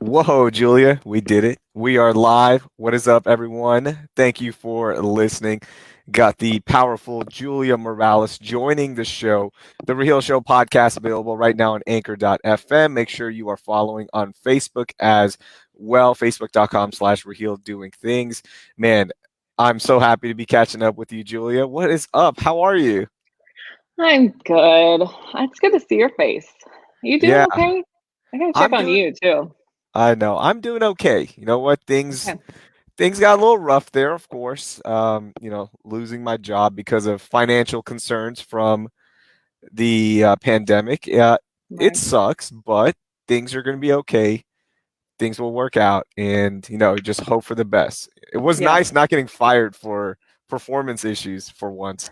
Whoa, Julia, we did it. We are live. What is up, everyone? Thank you for listening. Got the powerful Julia Morales joining the show. The Raheel Show Podcast available right now on anchor.fm. Make sure you are following on Facebook as well, facebook.com/Raheel Doing Things. Man, I'm so happy to be catching up with you, Julia. What is up? How are you? I'm good. It's good to see your face. You doing Yeah, okay? I gotta check I'm on doing, you too. I know, I'm doing okay. You know what? Things Okay. things got a little rough there, of course. Losing my job because of financial concerns from the pandemic. It Right. sucks, but things are going to be okay. Things will work out, and just hope for the best. It was Yeah. nice not getting fired for performance issues for once.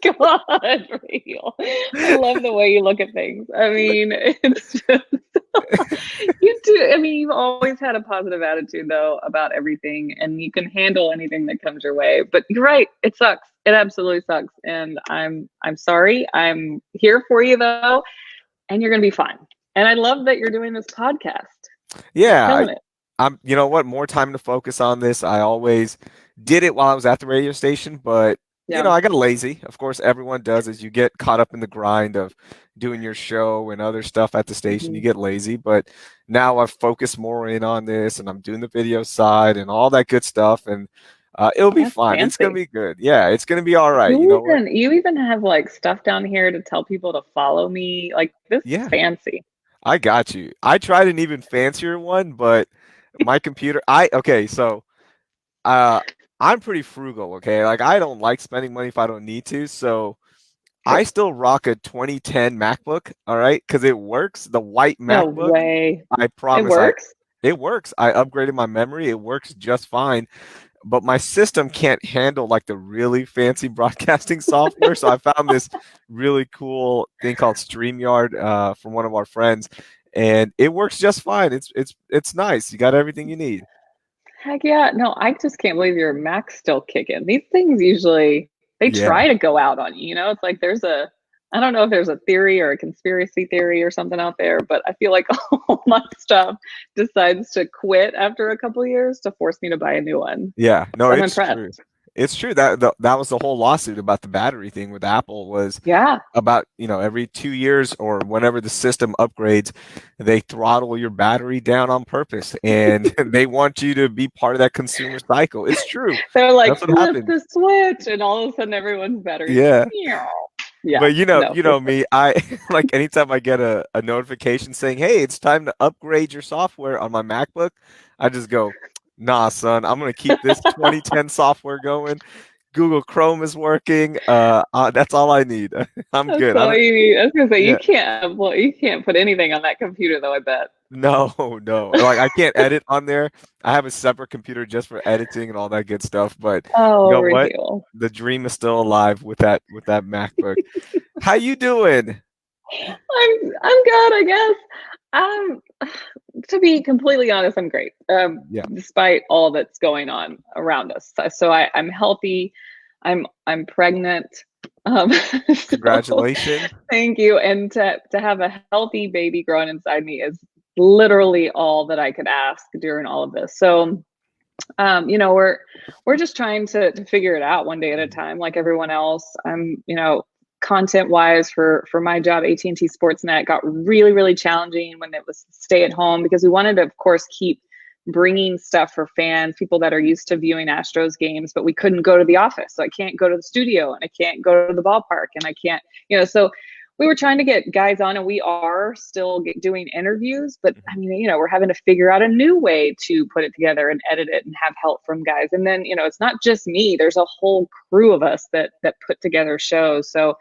Come on, real. I love the way you look at things. I mean, it's just you do. I mean, you've always had a positive attitude though about everything, and you can handle anything that comes your way. But you're right. It sucks. It absolutely sucks. And I'm sorry. I'm here for you though, and you're gonna be fine. And I love that you're doing this podcast. You're Yeah, killing it. I'm. You know what? More time to focus on this. I always did it while I was at the radio station, but Yeah. I got lazy. Of course, everyone does. As you get caught up in the grind of doing your show and other stuff at the station, you Mhm. get lazy. But now I've focused more in on this, and I'm doing the video side and all that good stuff, and it'll be That's fine. It's gonna fancy. be good. Yeah, it's gonna be all right. You know what? You even have like stuff down here to tell people to follow me. Like this is Yeah, fancy. I got you. I tried an even fancier one, but my computer. I okay, so. Uh, I'm pretty frugal, okay? Like I don't like spending money if I don't need to. So I Sure. still rock a 2010 MacBook, all right? Because it works. The white No MacBook, way. I It promise works? it works. I upgraded my memory. It works just fine. But my system can't handle like the really fancy broadcasting software. So I found this really cool thing called StreamYard from one of our friends, and it works just fine. It's nice. You got everything you need. Heck yeah. No, I just can't believe your Mac's still kicking. These things usually they Yeah. try to go out on you, you know? It's like there's a I don't know if there's a theory or a conspiracy theory or something out there, but I feel like all my stuff decides to quit after a couple years to force me to buy a new one. Yeah, no, So I'm it's true. impressed. It's true that that was the whole lawsuit about the battery thing with Apple was Yeah. about, every 2 years or whenever the system upgrades, they throttle your battery down on purpose and they want you to be part of that consumer cycle. It's true. They're like, That's what flip happens. the switch, and all of a sudden everyone's batteries go, Yeah. meow. Yeah, But no, you for know sure. me, I like anytime I get a notification saying, "Hey, it's time to upgrade your software on my MacBook," I just go, "Nah, son, I'm gonna keep this 2010 software going. Google Chrome is working. That's all I need. I'm That's good. I all don't. you need. I was gonna say Yeah. you can't put anything on that computer though, I bet. No, no. Like I can't edit on there. I have a separate computer just for editing and all that good stuff. But you Oh, know what? Raheel. The dream is still alive with that MacBook. How you doing? I'm good, I guess. Um, to be completely honest, I'm great. Yeah. Despite all that's going on around us. I'm healthy. I'm pregnant. Um, so Congratulations. thank you. And to have a healthy baby growing inside me is literally all that I could ask during all of this. So we're just trying to figure it out one day at a Mhm. time, like everyone else. Content wise for my job, AT&T Sportsnet got really, really challenging when it was stay at home because we wanted to, of course, keep bringing stuff for fans, people that are used to viewing Astros games, but we couldn't go to the office. So I can't go to the studio and I can't go to the ballpark and I can't, so we were trying to get guys on and we are still doing interviews, but I Mhm. mean, we're having to figure out a new way to put it together and edit it and have help from guys. And then, it's not just me, there's a whole crew of us that put together shows. So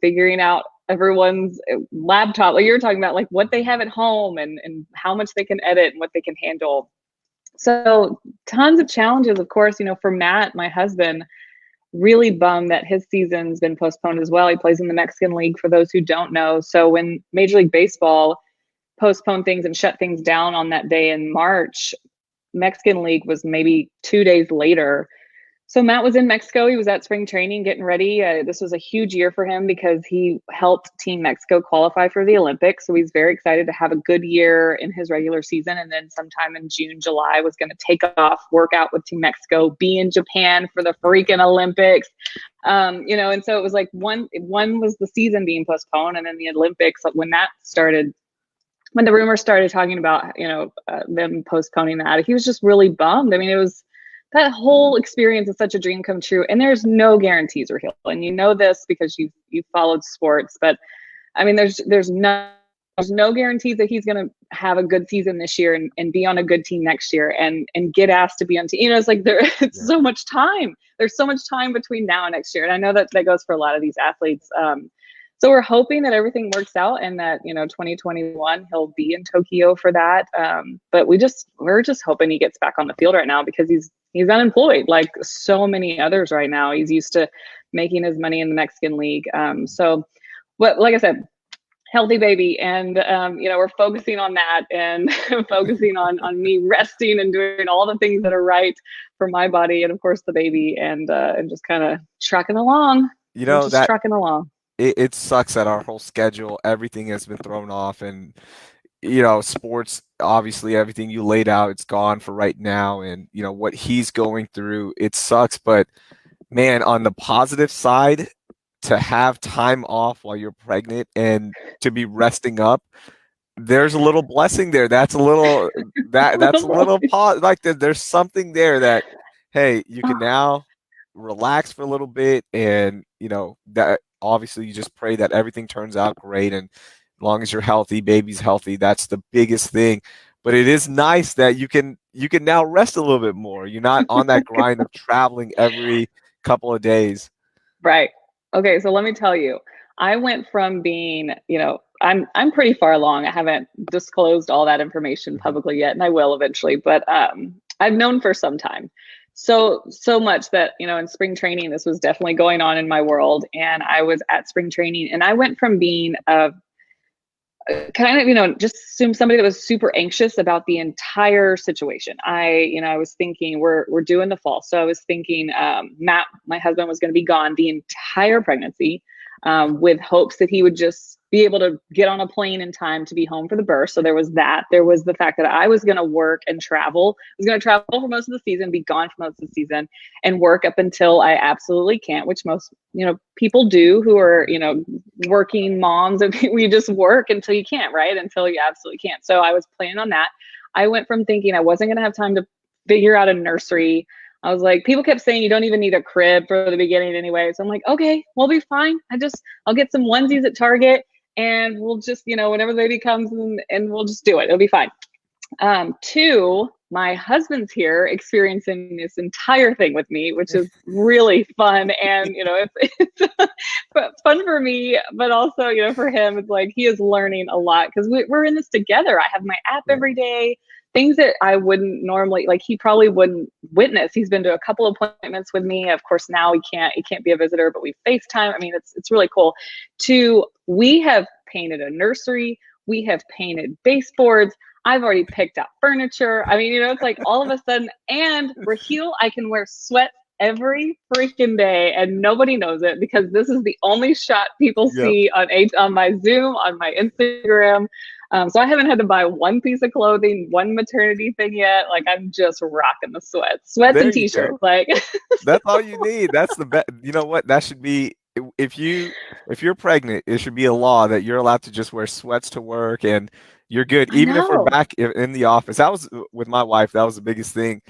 figuring out everyone's laptop, like you're talking about, like what they have at home and how much they can edit and what they can handle. So tons of challenges, of course, for Matt, my husband, really bummed that his season's been postponed as well. He plays in the Mexican League for those who don't know. So when Major League Baseball postponed things and shut things down on that day in March, Mexican League was maybe 2 days later. So Matt was in Mexico. He was at spring training getting ready. This was a huge year for him because he helped Team Mexico qualify for the Olympics. So he's very excited to have a good year in his regular season. And then sometime in June, July, was going to take off, work out with Team Mexico, be in Japan for the freaking Olympics. And so it was like one was the season being postponed, and then the Olympics, when that started, when the rumors started talking about, them postponing that, he was just really bummed. I mean, it was, that whole experience is such a dream come true. And there's no guarantees, Raheel. And you know this because you've followed sports, but I mean, there's no guarantees that he's going to have a good season this year and be on a good team next year and get asked to be on team. It's like it's so much time. There's so much time between now and next year. And I know that goes for a lot of these athletes. So we're hoping that everything works out and that, 2021, he'll be in Tokyo for that. But we're just hoping he gets back on the field right now because he's unemployed like so many others right now. He's used to making his money in the Mexican League. But like I said, healthy baby. And, we're focusing on that and focusing on me resting and doing all the things that are right for my body. And of course the baby and just kind of trucking along, trucking along. It sucks that our whole schedule, everything has been thrown off, and sports, obviously everything you laid out, it's gone for right now, and what he's going through, it sucks. But man, on the positive side, to have time off while you're pregnant and to be resting up, there's a little blessing there. That's a little that's a little like there's something there that, hey, you can now relax for a little bit, and that obviously you just pray that everything turns out great, and as long as you're healthy, baby's healthy, that's the biggest thing. But it is nice that you can now rest a little bit more. You're not on that grind of traveling every couple of days. Right. Okay, so let me tell you, I went from being, I'm pretty far along. I haven't disclosed all that information publicly yet, and I will eventually, but I've known for some time. So much that, in spring training, this was definitely going on in my world. And I was at spring training and I went from being kind of, just assume somebody that was super anxious about the entire situation. I was thinking we're due in the fall. So I was thinking Matt, my husband, was going to be gone the entire pregnancy, with hopes that he would just be able to get on a plane in time to be home for the birth. So there was that. There was the fact that I was going to work and travel. I was going to travel for most of the season, be gone for most of the season, and work up until I absolutely can't, which most, people do who are, working moms, and we just work until you can't, right? Until you absolutely can't. So I was planning on that. I went from thinking I wasn't going to have time to figure out a nursery. I was like, people kept saying you don't even need a crib for the beginning anyway. So I'm like, okay, we'll be fine. I'll get some onesies at Target and we'll just, whenever the baby comes and we'll just do it. It'll be fine. Two, my husband's here experiencing this entire thing with me, which is really fun. And, it's fun for me, but also, for him, it's like he is learning a lot because we're in this together. I have my app every day. Things that I wouldn't normally, like he probably wouldn't witness. He's been to a couple of appointments with me. Of course, now he can't be a visitor, but we FaceTime. I mean, it's really cool. Two, we have painted a nursery. We have painted baseboards. I've already picked out furniture. I mean, it's like all of a sudden, and Raheel, I can wear sweats every freaking day and nobody knows it because this is the only shot people see on my Zoom, on my Instagram. So I haven't had to buy one piece of clothing, one maternity thing yet. Like I'm just rocking the sweats and t-shirts. Like that's all you need. That's the best. You know what? That should be, if you're pregnant, it should be a law that you're allowed to just wear sweats to work and you're good. Even if we're back in the office. That was with my wife. That was the biggest thing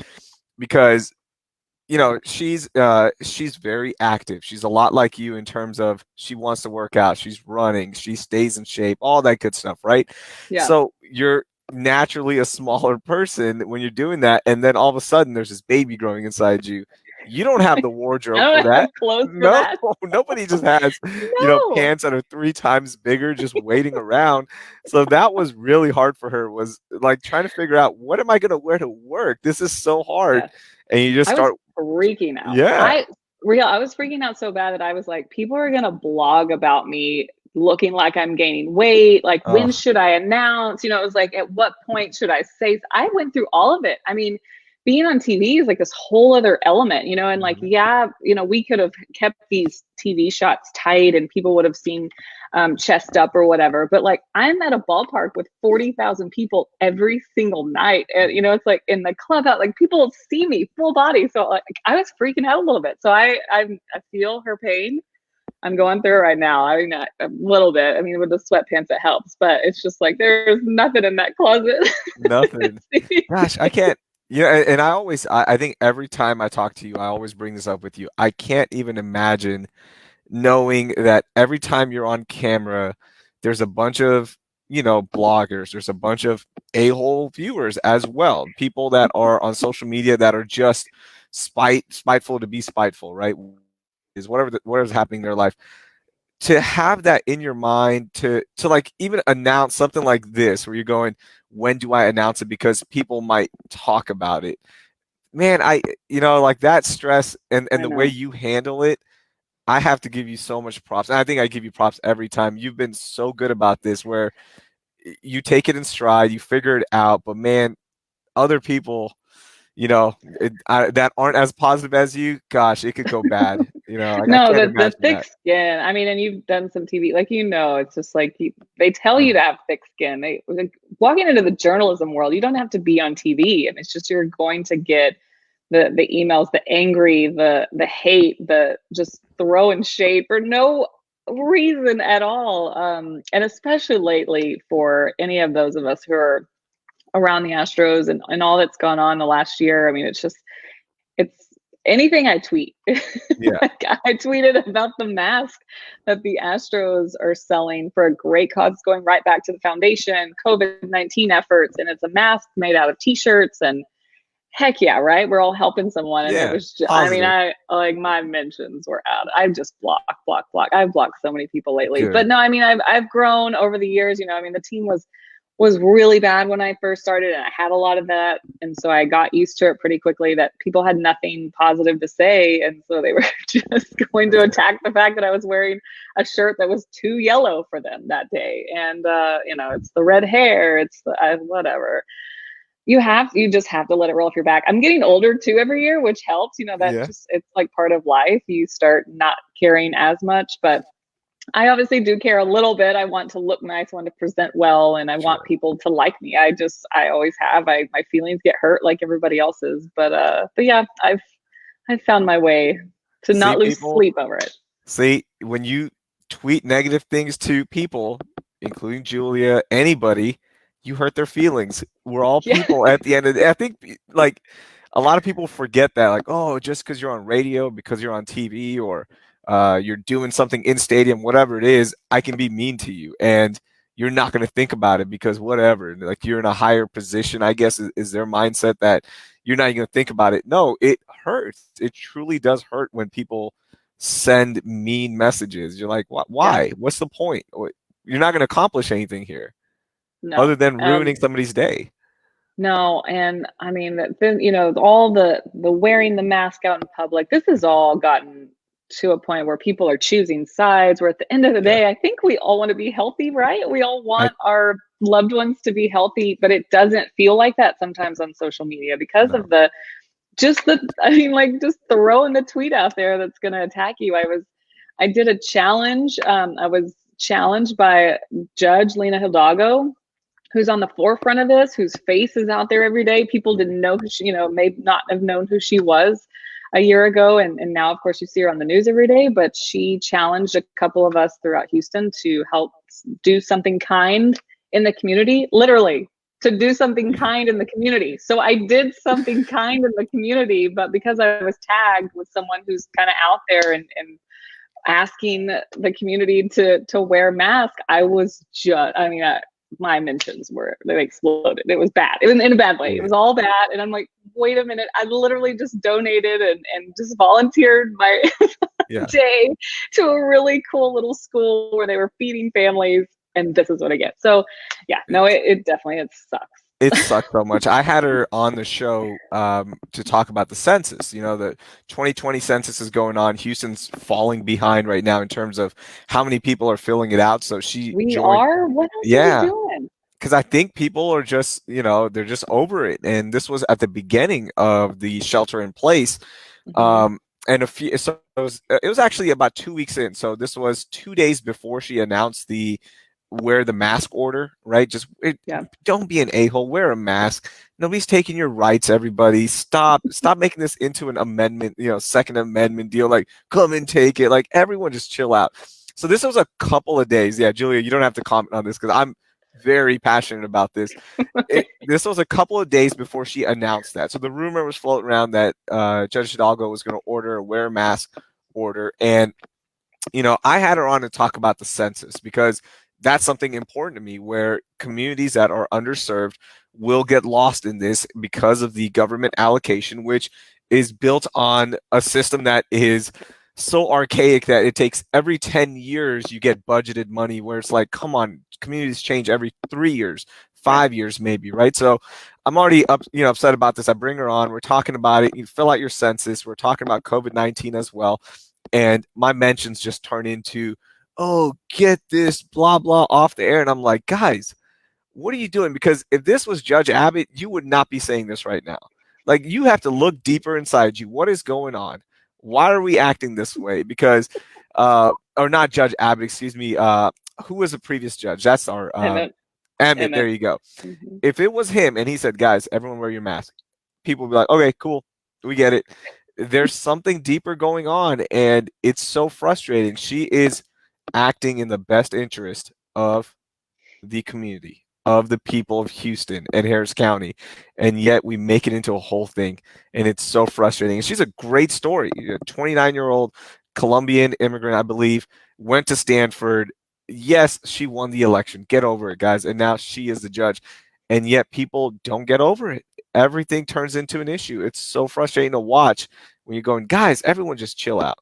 because she's very active. She's a lot like you in terms of she wants to work out. She's running. She stays in shape, all that good stuff, right? Yeah. So you're naturally a smaller person when you're doing that. And then all of a sudden there's this baby growing inside you. You don't have the wardrobe for that. That. Nobody just has, pants that are 3 times bigger just waiting around. So that was really hard for her, was like trying to figure out, what am I going to wear to work? This is so hard. Yeah. And you just start freaking out. Yeah. I was freaking out so bad that I was like, people are going to blog about me looking like I'm gaining weight. Like, when should I announce? It was like, at what point should I say? I went through all of it. I mean, being on TV is like this whole other element, and like, Mhm. yeah, we could have kept these TV shots tight and people would have seen chest up or whatever. But like, I'm at a ballpark with 40,000 people every single night. And, it's like in the clubhouse, like people see me full body. So like, I was freaking out a little bit. So I feel her pain. I'm going through it right now. I mean, a little bit. I mean, with the sweatpants, it helps, but it's just like there's nothing in that closet. Nothing. Gosh, I can't. And I think every time I talk to you, I always bring this up with you. I can't even imagine knowing that every time you're on camera, there's a bunch of, bloggers, there's a bunch of a-hole viewers as well, people that are on social media that are just spiteful to be spiteful, right? Is whatever's happening in their life. To have that in your mind, to like even announce something like this, where you're going, when do I announce it? Because people might talk about it. Man, like that stress and I the way know. you handle it, I have to give you so much props. And I think I give you props every time. You've been so good about this, where you take it in stride, you figure it out. But man, other people, that aren't as positive as you, gosh, it could go bad. Like I No, can't the imagine thick that. skin. I mean, and you've done some TV, like it's just like they tell you to have thick skin. They like, walking into the journalism world, you don't have to be on TV, and it's just you're going to get the emails, the angry, the hate, the just throwing shade for no reason at all. And especially lately for any of those of us who are around the Astros and all that's gone on the last year. I mean, it's anything I tweet. Yeah, Like I tweeted about the mask that the Astros are selling for a great cause, going right back to the foundation, COVID-19 efforts, and it's a mask made out of t-shirts and heck yeah, right? We're all helping someone. And it yeah, was just, I mean, positive, I like my mentions were out. I've just block. I've blocked so many people lately. But good. no, I mean, I've grown over the years, I mean, the team was really bad when I first started and I had a lot of that. And so I got used to it pretty quickly that people had nothing positive to say. And so they were just going to attack the fact that I was wearing a shirt that was too yellow for them that day. And, it's the red hair, it's the whatever. You just have to let it roll off your back. I'm getting older too every year, which helps. That Yeah, just it's like part of life. You start not caring as much, but I obviously do care a little bit. I want to look nice, I want to present well, and I want sure. people to like me. I always have. My feelings get hurt like everybody else's, but yeah, I've found my way to See, not lose people. sleep over it. See, when you tweet negative things to people, including Julia, anybody, you hurt their feelings. We're all Yeah, people at the end of the day. I think like a lot of people forget that, like, oh, just because you're on radio, because you're on TV, or you're doing something in stadium, whatever it is, I can be mean to you. And you're not going to think about it because whatever, like you're in a higher position, I guess, is their mindset that you're not even going to think about it. No, it hurts. It truly does hurt when people send mean messages. You're like, yeah, why? What's the point? You're not going to accomplish anything here other no. than ruining somebody's day. No, and I mean that then all the wearing the mask out in public. This has all gotten to a point where people are choosing sides. Where at the end of the Yeah. day, I think we all want to be healthy, right? We all I want our loved ones to be healthy, but it doesn't feel like that sometimes on social media because no. of I mean, like just throwing the tweet out there that's going to attack you. I did a challenge. I was challenged by Judge Lena Hidalgo, who's on the forefront of this, whose face is out there every day. People didn't know who she, may not have known who she was a year ago. And now, of course, you see her on the news every day, but she challenged a couple of us throughout Houston to help do something kind in the community, literally to do something kind in the community. So I did something kind in the community, but because I was tagged with someone who's kind of out there and asking the community to wear masks, I was just, I mean, my mentions they exploded. It was bad. It was in a bad way. It Yeah. was all bad. And I'm like, wait a minute. I literally just donated and just volunteered my Yeah. day to a really cool little school where they were feeding families. And this is what I get. So yeah, no, it definitely, it sucks. It sucked so much. I had her on the show to talk about the census. The 2020 census is going on. Houston's falling behind right now in terms of how many people are filling it out. So she We joined. are? What else are we Yeah, doing? because I think people are just, they're just over it. And this was at the beginning of the shelter in place. Hmm. Um, and so it was actually about 2 weeks in. So this was 2 days before she announced the wear the mask order, right? Yeah. Don't be an a-hole, wear a mask. Nobody's taking your rights, everybody. Stop making this into an amendment, Second Amendment deal. Like, come and take it. Like, everyone just chill out. So this was a couple of days. Yeah, Julia, you don't have to comment on this because I'm very passionate about this. This was a couple of days before she announced that. So the rumor was floating around that Judge Hidalgo was going to order a wear mask order. And, I had her on to talk about the census because that's something important to me where communities that are underserved will get lost in this because of the government allocation, which is built on a system that is so archaic that it takes every 10 years you get budgeted money where it's like, come on, communities change every 3 years, Yeah. 5 years maybe, right? So I'm already upset about this. I bring her on. We're talking about it. You fill out your census. We're talking about COVID-19 as well. And my mentions just turn into, oh, get this blah blah off the air. And I'm like, guys, what are you doing? Because if this was Judge Abbott, you would not be saying this right now. Like, you have to look deeper inside you. What is going on? Why are we acting this way? Because or not Judge Abbott, excuse me, who was the previous judge? That's our Emmett. Emmett, there Emmett. you go. Hmm. If it was him and he said, guys, everyone wear your mask, people would be like, okay, cool, we get it. There's something deeper going on, and it's so frustrating. She is acting in the best interest of the community, of the people of Houston and Harris County, and yet we make it into a whole thing, and it's so frustrating. And she's a great story. A 29-year-old Colombian immigrant, I believe, went to Stanford. Yes, she won the election. Get over it, guys. And now she is the judge. And yet people don't get over it. Everything turns into an issue. It's so frustrating to watch when you're going, guys, everyone just chill out.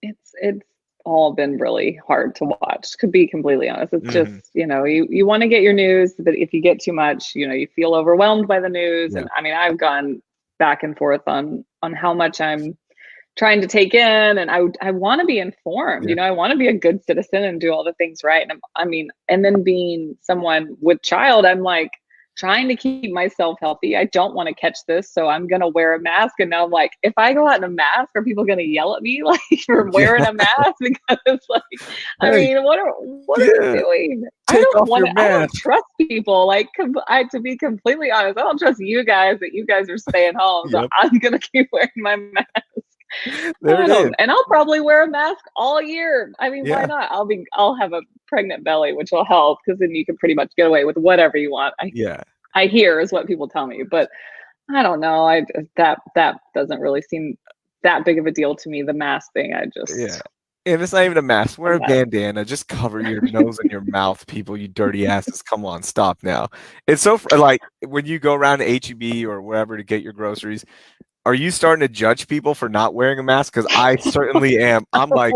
It's all been really hard to watch, to be completely honest. It's just, Mm-hmm. you want to get your news, but if you get too much, you feel overwhelmed by the news. Yeah. And I mean, I've gone back and forth on how much I'm trying to take in, and I want to be informed. Yeah. I want to be a good citizen and do all the things right. And I mean, and then being someone with child, I'm like trying to keep myself healthy. I don't want to catch this, so I'm gonna wear a mask. And now I'm like, if I go out in a mask, are people gonna yell at me like for wearing Yeah. a mask? Because like, I Hey, mean, what are we yeah. doing? take off your I don't mask. trust people. Like, to be completely honest, I don't trust you guys that you guys are staying home. So Yep. I'm gonna keep wearing my mask. There it is. And I'll probably wear a mask all year. I mean, why Yeah. not? I'll have a pregnant belly, which will help because then you can pretty much get away with whatever you want. Yeah. I hear is what people tell me, but I don't know. That doesn't really seem that big of a deal to me. The mask thing, I Yeah. just And it's not even a mask. Wear a a mess. bandana. Just cover your nose and your mouth, people, you dirty asses. Come on, stop now. It's so like when you go around to HEB or wherever to get your groceries, are you starting to judge people for not wearing a mask? Because I certainly am. I'm like,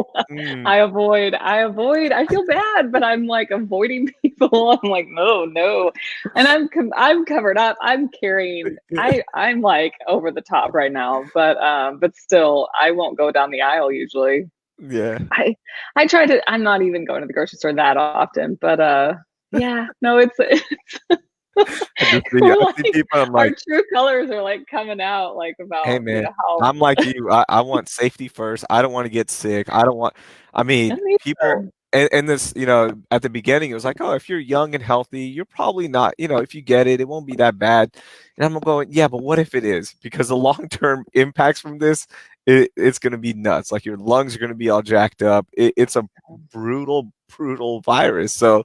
I avoid. I feel bad, but I'm like avoiding people. I'm like, no, and I'm covered up. I'm carrying. I'm like over the top right now, but still, I won't go down the aisle usually. yeah. I try to. I'm not even going to the grocery store that often, but yeah, no, it's I just see, we're I like see people. I'm our like, true colors are like coming out, like hey about man, how. I'm like you. I want safety first. I don't want to get sick. I don't want. I mean, And these people. are, And this, at the beginning, it was like, oh, if you're young and healthy, you're probably not. If you get it, it won't be that bad. And I'm going, yeah, but what if it is? Because the long term impacts from this, it's going to be nuts. Like your lungs are going to be all jacked up. It's a brutal, brutal virus. So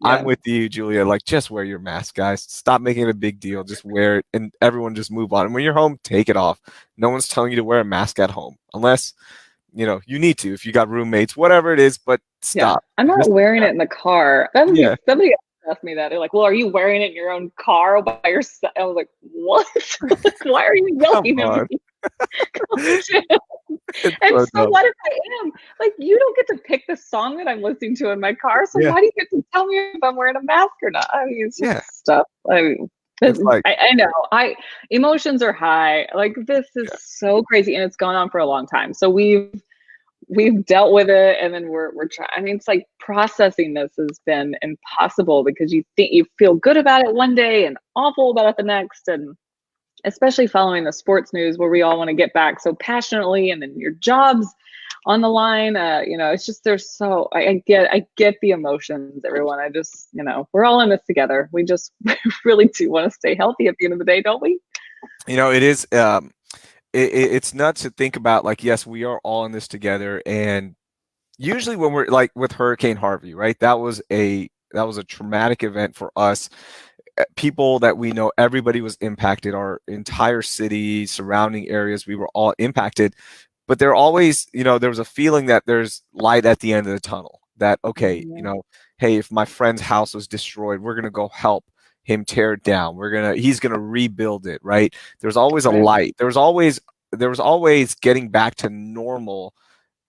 I'm yeah, with you, Julia. Like, just wear your mask, guys. Stop making it a big deal. Just wear it, and everyone just move on. And when you're home, take it off. No one's telling you to wear a mask at home, unless you need to if you got roommates, whatever it is. But yeah. stop. I'm not Just wearing it in the car. That would be yeah. somebody else asked me that. They're like, "Well, are you wearing it in your own car by yourself?" I was like, "What? Why are you Come yelling at on. me?" It's And so so dumb. what if I am? Like, you don't get to pick the song that I'm listening to in my car. So Yeah. why do you get to tell me if I'm wearing a mask or not? I mean, it's Yeah. just stuff. I mean, It's like, I know. Emotions are high. Like this is yeah. so crazy, and it's gone on for a long time. So we've dealt with it, and then we're trying. I mean, it's like processing this has been impossible because you think you feel good about it one day and awful about it the next, and especially following the sports news where we all want to get back so passionately, and then your jobs on the line. It's just there's so I get the emotions, everyone. I just we're all in this together. We just really do want to stay healthy at the end of the day, don't we? It is. It's nuts to think about. Like, yes, we are all in this together, and usually when we're like with Hurricane Harvey, right? That was a traumatic event for us. People that we know, everybody was impacted. Our entire city, surrounding areas, we were all impacted. But there always, there was a feeling that there's light at the end of the tunnel. That okay, Yeah. hey, if my friend's house was destroyed, we're gonna go help him tear it down. He's gonna rebuild it, right? There's always a Right. light. There was always getting back to normal,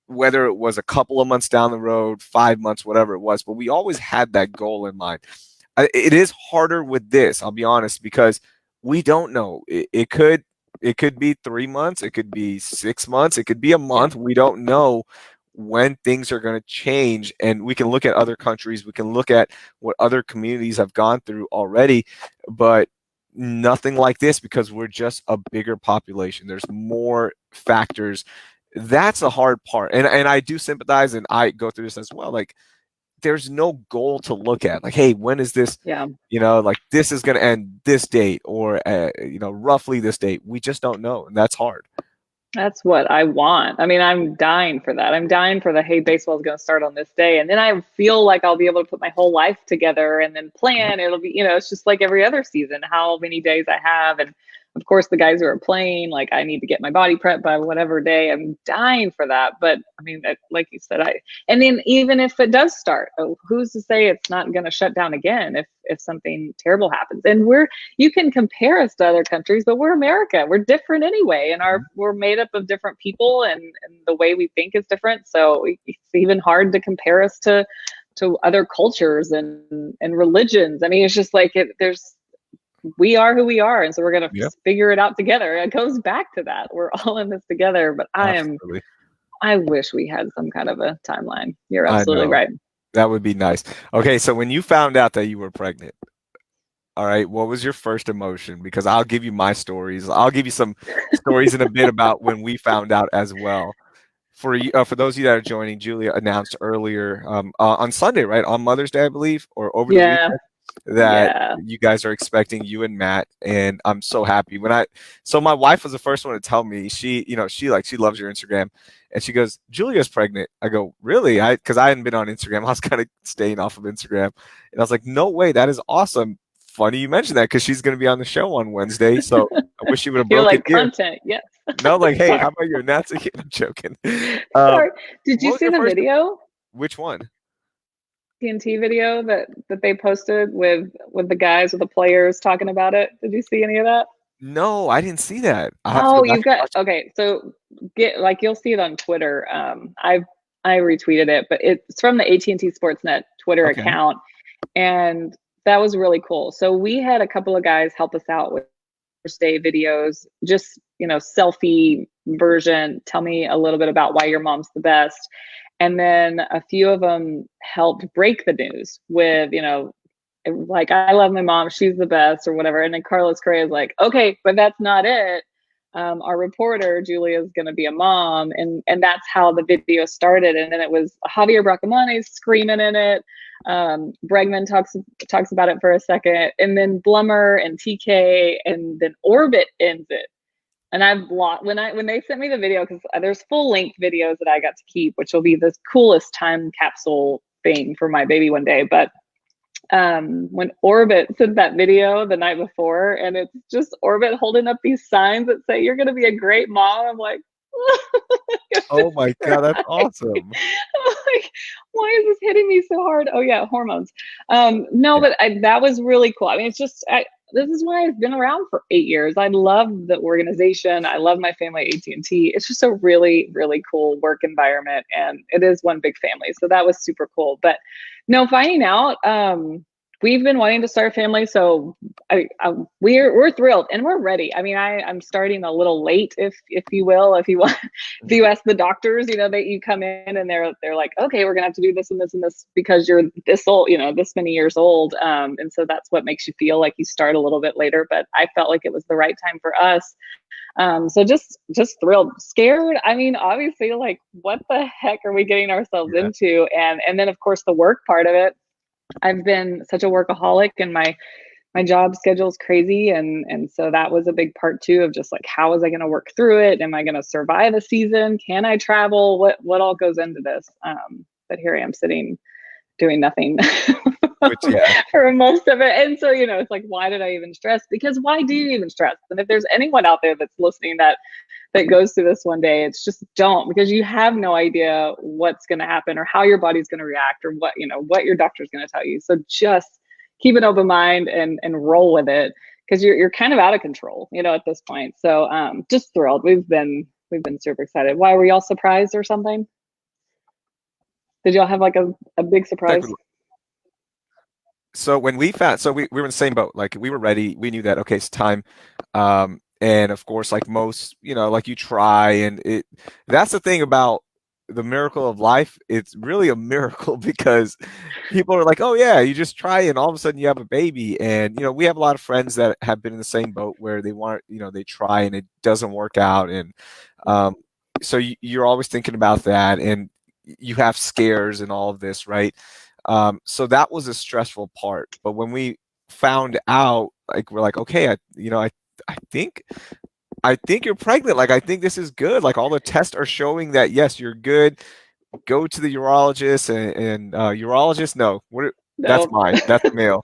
whether it was a couple of months down the road, 5 months, whatever it was. But we always had that goal in mind. It is harder with this, I'll be honest, because we don't know. It could be 3 months, it could be 6 months, it could be a Yeah. month. We don't know when things are going to change, and we can look at other countries, we can look at what other communities have gone through already, but nothing like this because we're just a bigger population. There's more factors. That's the hard part, and I do sympathize, and I go through this as well. Like, there's no goal to look at. Like, hey, when is this? Yeah. Like, this is going to end this date, or roughly this date. We just don't know, and that's hard. That's what I want. I mean, I'm dying for that. I'm dying for the hey, baseball's going to start on this day. And then I feel like I'll be able to put my whole life together and then plan. It'll be, it's just like every other season, how many days I have. And of course, the guys who are playing, like, I need to get my body prepped by whatever day. I'm dying for that. But I mean, like you said, and then even if it does start, who's to say it's not going to shut down again if something terrible happens? And you can compare us to other countries, but we're America. We're different anyway, and we're made up of different people, and the way we think is different. So it's even hard to compare us to other cultures and religions. I mean, it's just like we are who we are, and so we're gonna Yeah, figure it out together. It goes back to that. We're all in this together. But absolutely. I wish we had some kind of a timeline. You're I absolutely know. right. That would be nice. Okay, so when you found out that you were pregnant, all right, what was your first emotion? Because I'll give you my stories. I'll give you some stories in a bit about when we found out as well. For you, for those of you that are joining, Julia announced earlier on Sunday, right, on Mother's Day, I believe, or over the Yeah. weekend, that Yeah. you guys are expecting, you and Matt, and I'm so happy. So my wife was the first one to tell me. She loves your Instagram, and she goes, Julia's pregnant. I go, really? Because I hadn't been on Instagram. I was kind of staying off of Instagram, and I was like, no way, that is awesome. Funny you mentioned that because she's going to be on the show on Wednesday. So I wish she would have You're broke it like here. content. Yes. No, like, hey, Sorry. how about you announce it? I'm joking. Um, Sorry. Did you what was see your the first? video? Which one? TNT video that they posted with the guys, with the players talking about it. Did you see any of that? No, I didn't see that. I have to go Oh, back you and got watch it. okay. So you'll see it on Twitter. I retweeted it, but it's from the AT&T Sportsnet Twitter Okay. account, and that was really cool. So we had a couple of guys help us out with first day videos, just selfie version. Tell me a little bit about why your mom's the best, and then a few of them helped break the news with like, I love my mom, she's the best, or whatever. And then Carlos Correa is like, okay, but that's not it. Our reporter Julia is going to be a mom, and that's how the video started. And then it was Javier Bracamane screaming in it. Bregman talks about it for a second, and then Blummer and TK, and then Orbit ends it. And I've blocked when they sent me the video, because there's full length videos that I got to keep, which will be the coolest time capsule thing for my baby one day. But when Orbit sent that video the night before, and it's just Orbit holding up these signs that say you're going to be a great mom, I'm like, Oh my God, that's awesome. I'm like, why is this hitting me so hard? Oh yeah, hormones. No, Yeah. but that was really cool. I mean, it's just this is why I've been around for 8 years. I love the organization. I love my family at AT&T. It's just a really, really cool work environment, and it is one big family. So that was super cool. But no, finding out, we've been wanting to start a family, so we're thrilled and we're ready. I mean, I'm starting a little late, if you will, if you want, if you ask the doctors, that you come in and they're like, okay, we're gonna have to do this and this and this because you're this old, this many years old, and so that's what makes you feel like you start a little bit later. But I felt like it was the right time for us. So just thrilled, scared. I mean, obviously, like, what the heck are we getting ourselves Yeah. into? And then of course the work part of it. I've been such a workaholic, and my job schedule is crazy, and so that was a big part too of just like, how is I going to work through it? Am I going to survive a season? Can I travel? What all goes into this? But here I am sitting doing nothing Which, yeah. for most of it. And so, it's like, why did I even stress? Because why do you even stress? And if there's anyone out there that's listening that goes through this one day, it's just don't, because you have no idea what's going to happen or how your body's going to react or what your doctor's going to tell you. So just keep an open mind and roll with it, because you're kind of out of control, at this point. So just thrilled. We've been super excited. Why, were y'all surprised or something? Did y'all have like a big surprise? So when we found, so we were in the same boat. Like, we were ready. We knew that, okay, it's time. And of course, like most, like, you try, and that's the thing about the miracle of life. It's really a miracle because people are like, oh yeah, you just try and all of a sudden you have a baby. And, we have a lot of friends that have been in the same boat where they want, they try and it doesn't work out. And so you're always thinking about that, and you have scares and all of this, right? So that was a stressful part. But when we found out, like, we're like, okay, I think you're pregnant. Like, I think this is good. Like, all the tests are showing that, yes, you're good. Go to the urologist and urologist. No, that's No. mine. That's male.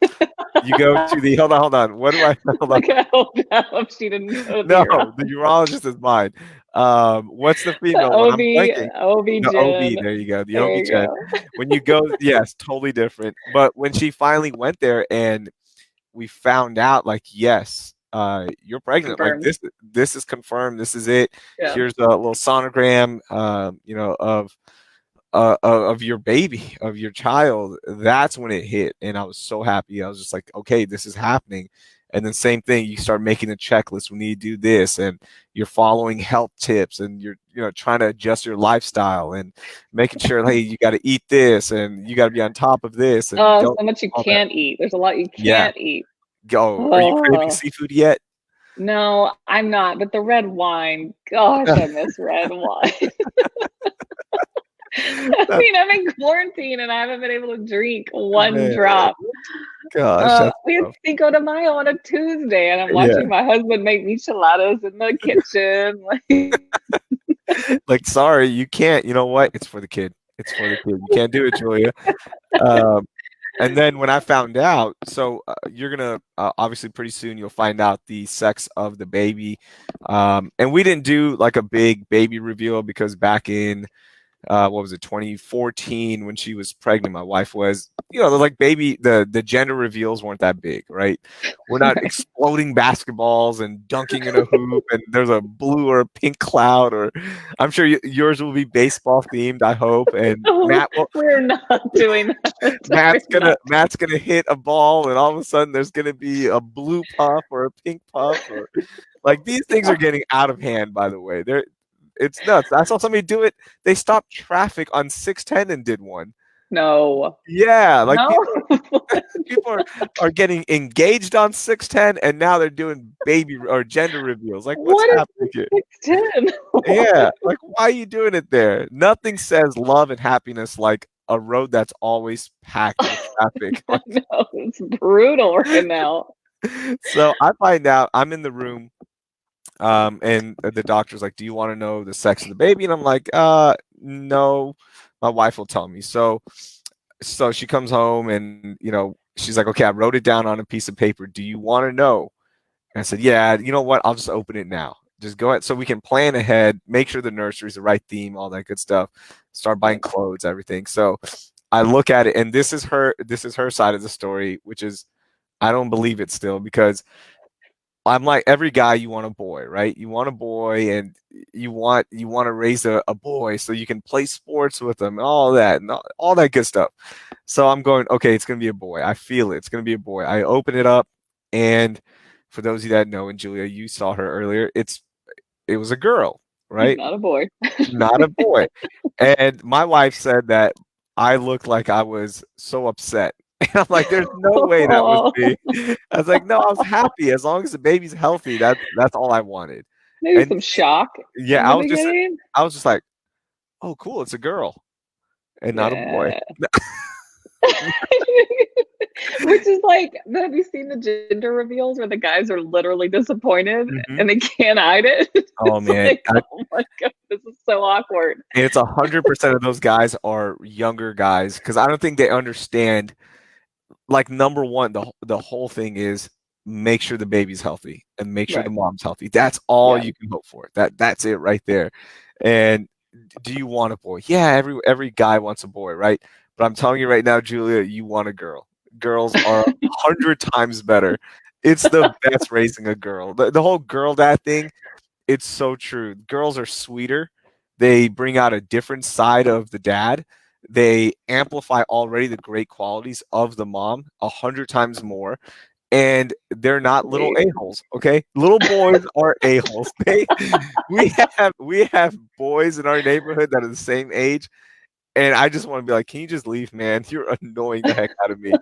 You go to the, hold on. What do I, hold on. Like, I hope she didn't go to No, the urologist is mine. What's the the female one? I'm blanking. OB The OB, Gen. there you go. The There you OB-GYN. go. When you go, yes, totally different. But when she finally went there and we found out, like, yes, you're pregnant. Like, Confirmed. this is confirmed. This is it. Yeah. Here's a little sonogram, of your baby, of your child. That's when it hit, and I was so happy. I was just like, okay, this is happening. And then same thing, you start making a checklist. We need to do this, and you're following health tips, and you're trying to adjust your lifestyle and making sure, hey, you got to eat this, and you got to be on top of this, and Oh, go so much you all that. can't eat. There's a lot you Yeah, can't eat. go. Are you craving Oh, seafood yet? no, I'm not. But the red wine, gosh, I miss red wine. I That's, mean, I'm in quarantine and I haven't been able to drink one man, drop. gosh, that's We had tough. Cinco de Mayo on a Tuesday, and I'm Yeah, watching my husband make micheladas in the kitchen. Like, like, sorry, you can't. You know what? It's for the kid. It's for the kid. You can't do it, Julia. Um, And then when I found out, so you're gonna obviously pretty soon you'll find out the sex of the baby, and we didn't do like a big baby reveal because back in what was it, 2014, when she was pregnant, my wife was, like, baby, the gender reveals weren't that big, right? We're not right. exploding basketballs and dunking in a hoop and there's a blue or a pink cloud, or I'm sure yours will be baseball themed, I hope. And Matt will We're not doing that. We're not. Matt's gonna hit a ball, and all of a sudden there's gonna be a blue puff or a pink puff, or like, these things are getting out of hand. By the way, it's nuts. I saw somebody do it. They stopped traffic on 610 and did one. No. Yeah, like, No. people are getting engaged on 610, and now they're doing baby or gender reveals. Like, what's What is happening here? 610? Yeah, like, why are you doing it there? Nothing says love and happiness like a road that's always packed with traffic. No, it's brutal right now. So I find out, I'm in the room, and the doctor's like, do you want to know the sex of the baby? And I'm like, no, my wife will tell me. So she comes home, and she's like, okay, I wrote it down on a piece of paper. Do you want to know? And I said, yeah, you know what? I'll just open it now. Just go ahead so we can plan ahead, make sure the nursery's the right theme, all that good stuff. Start buying clothes, everything. So I look at it, and this is her side of the story, which is, I don't believe it still, because I'm like every guy, you want a boy, right? You want a boy, and you want to raise a boy so you can play sports with him, all that, and all that good stuff. So I'm going, okay, it's gonna be a boy. I feel it. It's gonna be a boy. I open it up, and for those of you that know, and Julia, you saw her earlier. It was a girl, right? Not a boy. Not a boy. And my wife said that I looked like I was so upset. And I'm like, there's no way that was Oh, me. I was like, no, I was happy. As long as the baby's healthy, that's all I wanted. maybe And some shock yeah, in the beginning. I was just like, oh, cool, it's a girl and not a boy. Yeah. Which is like, have you seen the gender reveals where the guys are literally disappointed Hmm. and they can't hide it? Oh It's man, like, oh my God, this is so awkward. and it's 100% of those guys are younger guys because I don't think they understand. Like number one, the whole thing is make sure the baby's healthy and make sure the Right. mom's healthy. That's all Yeah. you can hope for. That's it right there. And do you want a boy? Yeah, every guy wants a boy, right? But I'm telling you right now, Julia, you want a girl. Girls are 100 times better. It's the best raising a girl. The whole girl dad thing, it's so true. Girls are sweeter. They bring out a different side of the dad. They amplify already the great qualities of the mom 100 times more. And they're not little Wait. a-holes, okay? Little boys are a-holes. We have boys in our neighborhood that are the same age, and I just want to be like, can you just leave, man? You're annoying the heck out of me.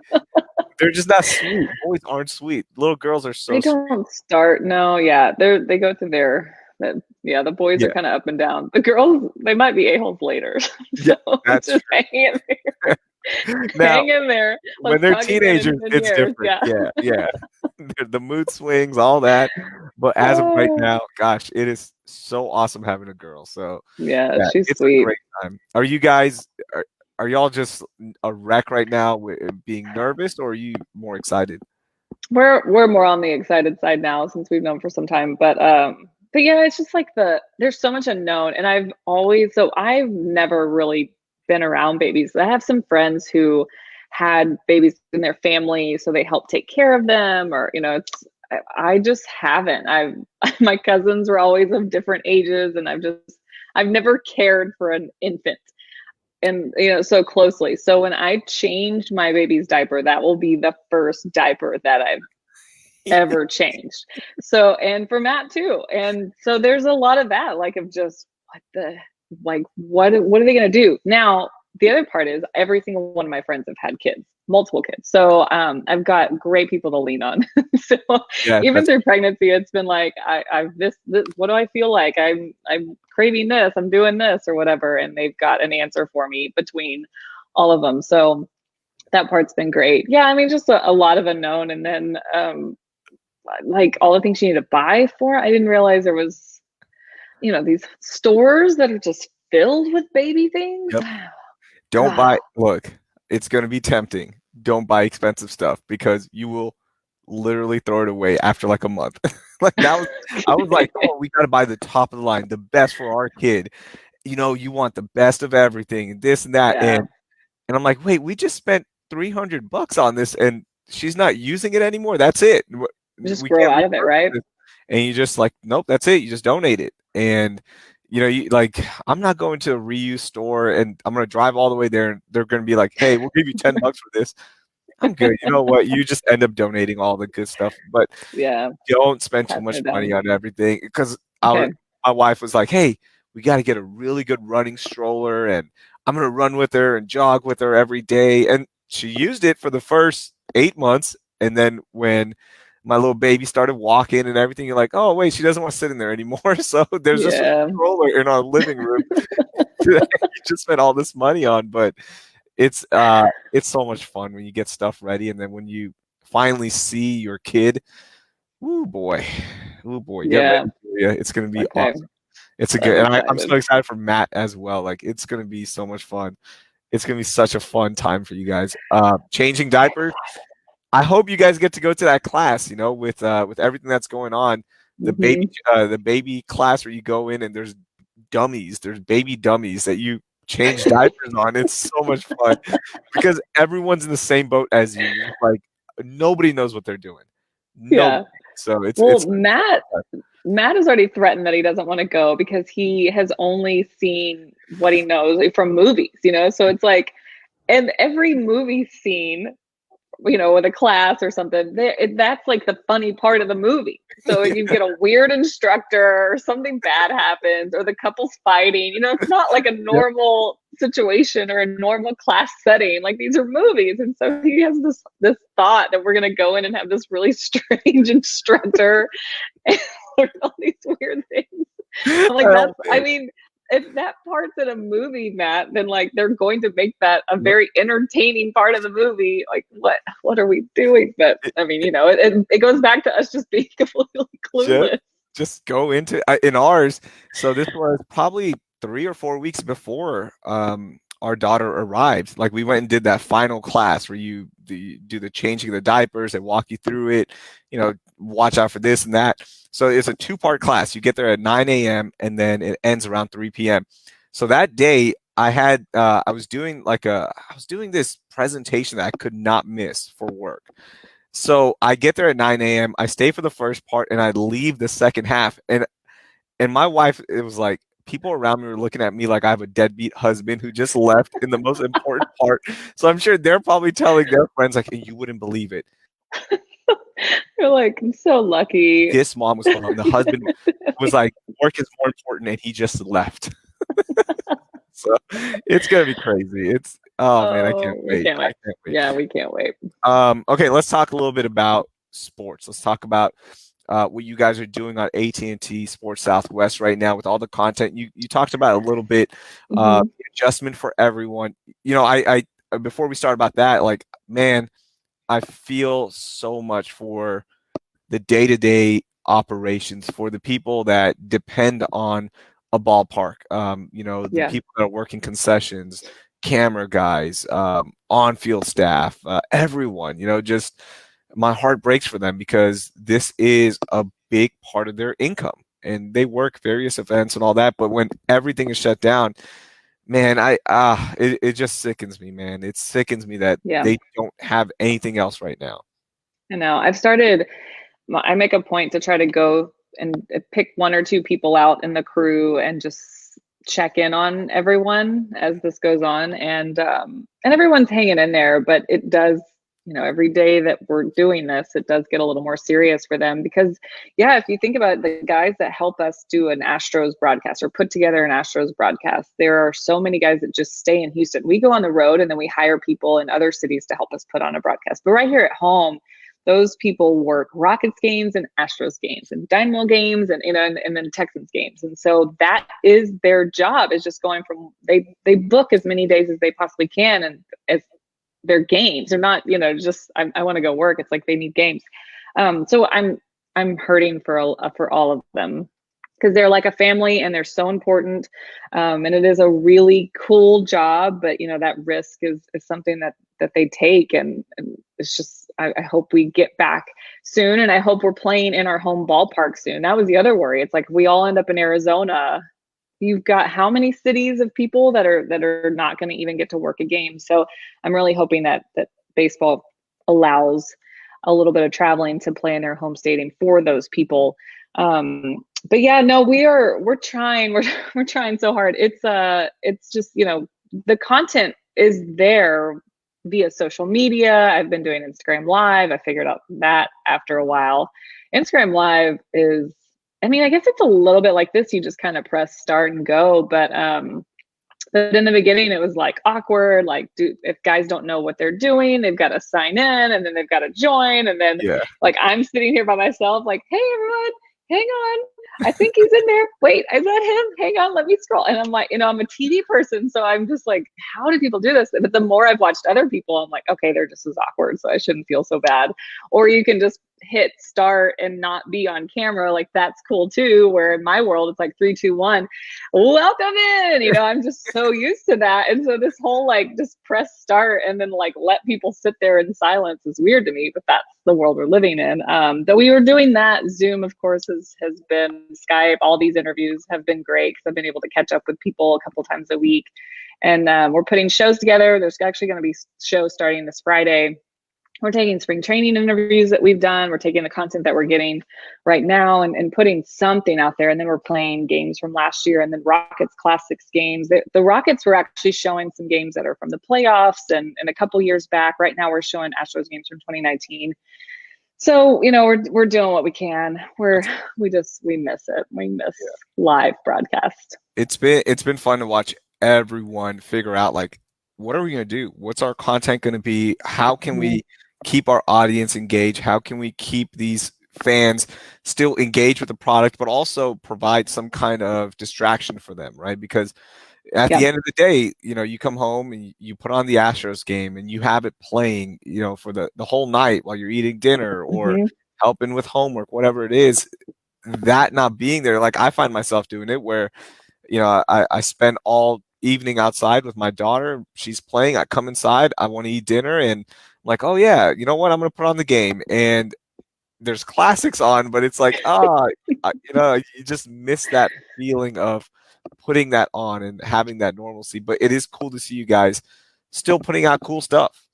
They're just not sweet. Boys aren't sweet. Little girls are so They sweet. don't start. No, yeah. They go through their yeah, the boys are Yeah, kind of up and down. The girls, they might be a-holes later. yeah, So that's just hang in there. true. Now, Hang in there. when Let's they're talk again in teenagers, 10 it's years. different. Yeah. Yeah, yeah. The mood swings, all that. But as of right Oh, now, gosh, it is so awesome having a girl. So yeah, yeah, she's it's a sweet. great time. Are y'all just a wreck right now with being nervous, or are you more excited? We're more on the excited side now since we've known for some time. But yeah, it's just like there's so much unknown. And I've never really been around babies. I have some friends who had babies in their family, so they help take care of them, or it's I just haven't. I've my cousins were always of different ages, and I've never cared for an infant and so closely. So when I changed my baby's diaper, that will be the first diaper that I've ever changed. So, and for Matt too. And so there's a lot of that, like of just what are they going to do now? The other part is every single one of my friends have had kids, multiple kids. So I've got great people to lean on. So Yeah, even that's through pregnancy, it's been like I've this. What do I feel like? I'm craving this. I'm doing this or whatever, and they've got an answer for me between all of them. So that part's been great. Yeah, I mean, just a lot of unknown, and then like all the things you need to buy for. I didn't realize there was these stores that are just filled with baby things. yep. Don't God, buy. Look, it's going to be tempting. Don't buy expensive stuff because you will literally throw it away after like a month. Like that was, I was like, oh, we got to buy the top of the line, the best for our kid. You want the best of everything, and this and that, yeah, and I'm like, wait, we just spent $300 on this, and she's not using it anymore. That's it. just We grow can't out of it, repurchase right? it. And you just like, nope, that's it. You just donate it. And you like, I'm not going to a reuse store, and I'm going to drive all the way there, and they're going to be like, hey, we'll give you $10 for this. I'm good. You know what? You just end up donating all the good stuff, but Yeah, don't spend too passing much it money down. on everything because Okay. my wife was like, "Hey, we got to get a really good running stroller, and I'm gonna run with her and jog with her every day." And she used it for the first 8 months, and then when my little baby started walking and everything, you're like, "Oh wait, she doesn't want to sit in there anymore." So there's just a Yeah, stroller in our living room that you just spent all this money on, but it's so much fun when you get stuff ready, and then when you finally see your kid. Ooh boy, ooh boy, get yeah. ready, Julia. It's gonna be Okay, awesome. It's a I'm good, and I'm excited. so excited for Matt as well. Like it's gonna be so much fun. It's gonna be such a fun time for you guys. Changing diapers. I hope you guys get to go to that class. With everything that's going on, the baby Hmm. the baby class where you go in and there's baby dummies that you change diapers on. It's so much fun because everyone's in the same boat as you. Like nobody knows what they're doing. Yeah. Nobody. So Well, it's Matt has already threatened that he doesn't want to go because he has only seen what he knows from movies, So it's like, and every movie scene, with a class or something, that's like the funny part of the movie. So you get a weird instructor or something bad happens or the couple's fighting, it's not like a normal situation or a normal class setting. Like these are movies. And so he has this thought that we're going to go in and have this really strange instructor and learn all these weird things. I'm like, I mean, if that part's in a movie, Matt, then like they're going to make that a very entertaining part of the movie. Like, what are we doing? But I mean, it goes back to us just being completely clueless. Just go into in ours. So this was probably 3 or 4 weeks before our daughter arrived. Like we went and did that final class where you do the changing of the diapers. They walk you through it. Watch out for this and that. So it's a 2-part class. You get there at 9 a.m. and then it ends around 3 p.m. So that day I was doing this presentation that I could not miss for work. So I get there at 9 a.m. I stay for the first part and I leave the second half. And my wife, it was like people around me were looking at me like I have a deadbeat husband who just left in the most important part. So I'm sure they're probably telling their friends like, hey, you wouldn't believe it. You're like, I'm so lucky. This mom was gone. The husband was like, work is more important, and he just left. So it's gonna be crazy. Man, I can't wait. I can't wait. Yeah, we can't wait. Okay, let's talk a little bit about sports. Let's talk about what you guys are doing on AT&T Sports Southwest right now with all the content. You talked about a little bit adjustment for everyone. I before we start about that, like, man, I feel so much for the day-to-day operations, for the people that depend on a ballpark. The people that are working concessions, camera guys, on-field staff, everyone, just my heart breaks for them because this is a big part of their income and they work various events and all that. But when everything is shut down, man, it just sickens me, man. It sickens me that they don't have anything else right now. I know. I make a point to try to go and pick 1 or 2 people out in the crew and just check in on everyone as this goes on. And everyone's hanging in there, but it does, every day that we're doing this, it does get a little more serious for them because if you think about it, the guys that help us do an Astros broadcast or put together an Astros broadcast, there are so many guys that just stay in Houston. We go on the road and then we hire people in other cities to help us put on a broadcast. But right here at home, those people work Rockets games and Astros games and Dynamo games and then Texans games. And so that is their job, is just going from they book as many days as they possibly can and as their games. They're not, just I want to go work. It's like they need games. So I'm hurting for all of them because they're like a family and they're so important. And it is a really cool job, but that risk is something that they take. And it's just, I hope we get back soon. And I hope we're playing in our home ballpark soon. That was the other worry. It's like, we all end up in Arizona. You've got how many cities of people that are not going to even get to work a game. So I'm really hoping that baseball allows a little bit of traveling to play in their home stadium for those people. But yeah, no, we're trying. We're trying so hard. It's just, the content is there via social media. I've been doing Instagram Live. I figured out that after a while. Instagram Live is, I guess it's a little bit like this. You just kind of press start and go. But in the beginning, it was like awkward. Like, if guys don't know what they're doing, they've got to sign in and then they've got to join. And then like I'm sitting here by myself, like, hey, everyone, hang on. I think he's in there. Wait, is that him? Hang on, let me scroll. And I'm like, I'm a TV person. So I'm just like, how do people do this? But the more I've watched other people, I'm like, okay, they're just as awkward. So I shouldn't feel so bad. Or you can just hit start and not be on camera. Like, that's cool too. Where in my world, it's like 3, 2, 1, welcome in. I'm just so used to that. And so this whole like just press start and then like let people sit there in silence is weird to me, but that's the world we're living in. Though we were doing that. Zoom, of course, has been Skype. All these interviews have been great because I've been able to catch up with people a couple times a week. And we're putting shows together. There's actually going to be shows starting this Friday we're taking spring training interviews that we've done. We're taking the content that we're getting right now and putting something out there. And then we're playing games from last year and then Rockets Classics games. The Rockets were actually showing some games that are from the playoffs and a couple years back. Right now we're showing Astros games from 2019. So, we're doing what we can. We miss it. We miss live broadcast. It's been fun to watch everyone figure out, like, what are we going to do? What's our content going to be? How can we keep our audience engaged? How can we keep these fans still engaged with the product, but also provide some kind of distraction for them, right? Because at the end of the day, you come home and you put on the Astros game and you have it playing, for the whole night while you're eating dinner or helping with homework, whatever it is. That not being there, like I find myself doing it where, I spend all evening outside with my daughter. She's playing. I come inside. I want to eat dinner, and I'm like, oh yeah, you know what? I'm going to put on the game, and there's classics on, but it's like, you just miss that feeling of putting that on and having that normalcy. But it is cool to see you guys still putting out cool stuff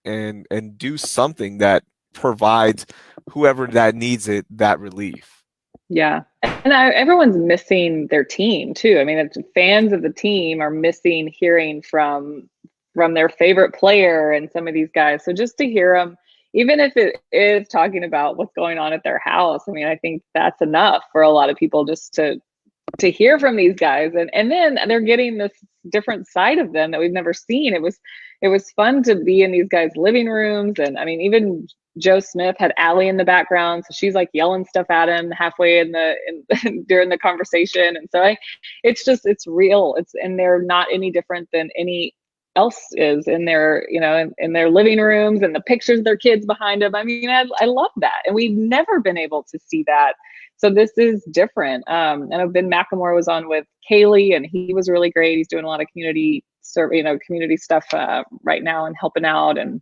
and do something that provides whoever that needs it that relief. Yeah. And everyone's missing their team too. I mean, fans of the team are missing hearing from their favorite player and some of these guys. So just to hear them, even if it is talking about what's going on at their house, I mean, I think that's enough for a lot of people just to hear from these guys. And then they're getting this different side of them that we've never seen. It was fun to be in these guys' living rooms. And I mean, even Joe Smith had Allie in the background, so she's like yelling stuff at him halfway during the conversation. And so it's real. And they're not any different than any else is in their, in their living rooms and the pictures of their kids behind them. I mean, I love that. And we've never been able to see that. So this is different. And Ben McLemore was on with Kaylee, and he was really great. He's doing a lot of community stuff right now and helping out. And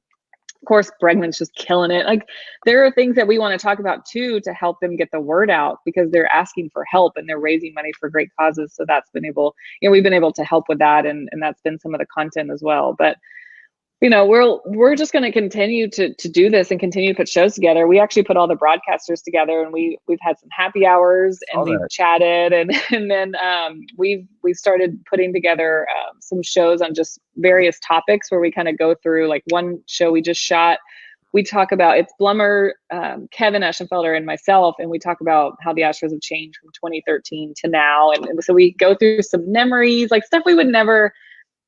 of course, Bregman's just killing it. Like, there are things that we want to talk about too to help them get the word out, because they're asking for help and they're raising money for great causes. So that's been we've been able to help with that, and that's been some of the content as well. But we're just going to continue to do this and continue to put shows together. We actually put all the broadcasters together, and we've had some happy hours and we've chatted, and then we've started putting together some shows on just various topics where we kind of go through, like one show we just shot. We talk about, it's Blummer, Kevin Eschenfelder, and myself, and we talk about how the Astros have changed from 2013 to now. And so we go through some memories, like stuff we would never